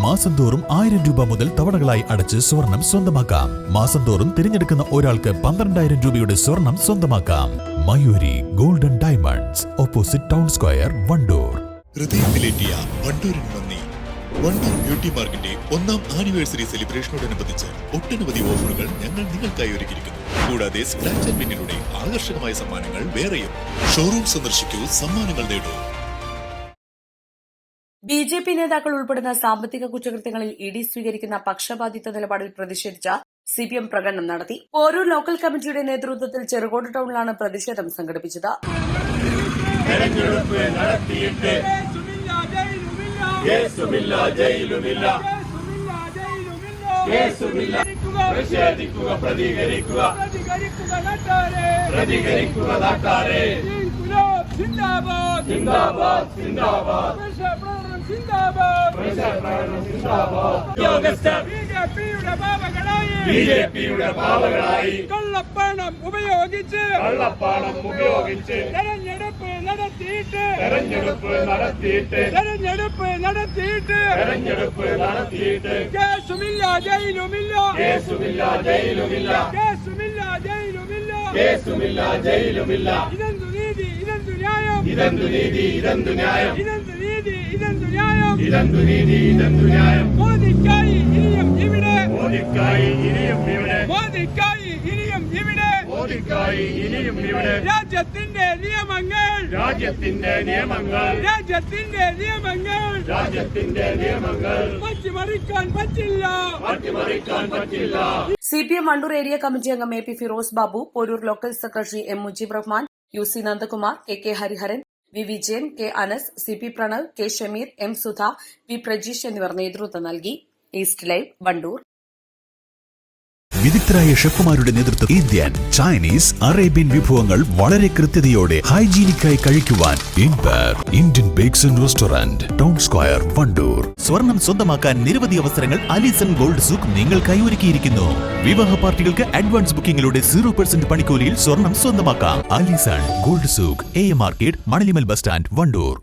മാസം തോറും 1000 രൂപ മുതൽ തവണകളായി അടച്ച് സ്വർണം സ്വന്തമാക്കാം. മാസം തോറും തിരഞ്ഞെടുക്കുന്ന ഒരാൾക്ക് 12,000 രൂപയുടെ സ്വർണം സ്വന്തമാക്കാം. Mayuri golden diamonds, opposite town square, Wandoor. ഹൃദയത്തിലേറ്റിയ വണ്ടൂരിന് നന്ദി. വണ്ടൂർ ബ്യൂട്ടി പാർക്കിന്റെ 1ാം ആനിവേഴ്സറി സെലിബ്രേഷനോടനുബന്ധിച്ച് ഒട്ടനവധി ഓഫറുകൾ ഞങ്ങൾ നിങ്ങൾക്കായി ഒരുക്കിയിരിക്കുന്നു. കൂടാതെ സ്ക്രാച്ച് ആൻഡ് വിന്നിലൂടെ ആകർഷകമായ സമ്മാനങ്ങൾ വേറെയും. ഷോറൂം സന്ദർശിക്കൂ, സമ്മാനങ്ങൾ നേടൂ. ബിജെപി നേതാക്കൾ ഉൾപ്പെടുന്ന സാമ്പത്തിക കുറ്റകൃത്യങ്ങളിൽ ഇഡി സ്വീകരിക്കുന്ന പക്ഷപാതിത്വ നിലപാടിൽ പ്രതിഷേധിച്ച സിപിഎം പ്രകടനം നടത്തി. പോരൂർ ലോക്കൽ കമ്മിറ്റിയുടെ നേതൃത്വത്തിൽ ചെറുകോട് ടൗണിലാണ് പ്രതിഷേധം സംഘടിപ്പിച്ചത്. ബിജെപിയുടെ പാവകളായി കള്ളപ്പണം ഉപയോഗിച്ച് തെരഞ്ഞെടുപ്പ് നടത്തിയിട്ട് കേസുമില്ല ജയിലുമില്ല. ഇതെന്തു നീതി, ഇതെന്തു ന്യായം. മോദിക്കായി ഇനിയും ഇവിടെ, രാജ്യത്തിന്റെ നിയമങ്ങൾ മാറ്റിമറിക്കാൻ പറ്റില്ല. സിപിഎം വണ്ടൂർ ഏരിയ കമ്മിറ്റി അംഗം A P Firoz Babu, Poroor local secretary M Mujeeb Rahman, U C Nandakumar, K Hariharan, V Vijayan, K Anas, C P Pranav, K Shameer, M Sudha, P Prajeesh എന്നിവർ നേതൃത്വം നൽകി. East Live, Wandoor. വിദഗ്ധരായ ഷെഫുമാരുടെ നേതൃത്വത്തിൽ ഇന്ത്യൻ, ചൈനീസ്, അറേബ്യൻ വിഭവങ്ങൾ വളരെ കൃത്യതയോടെ ഹൈജീനിക്കായി കഴിക്കുവാൻ Indian bakes and restaurant, town square, Wandoor. സ്വർണം സ്വന്തമാക്കാൻ നിരവധി അവസരങ്ങൾ അലിസൺ ഗോൾഡ് സൂക്ക് നിങ്ങൾക്കായി ഒരുക്കിയിരിക്കുന്നു. വിവാഹ പാർട്ടികൾക്ക് അഡ്വാൻസ് ബുക്കിംഗിലൂടെ 0% പണിക്കൂലിയിൽ സ്വർണം സ്വന്തമാക്കാം. Alison gold souk, AM market, Manalimal bus stand, Wandoor.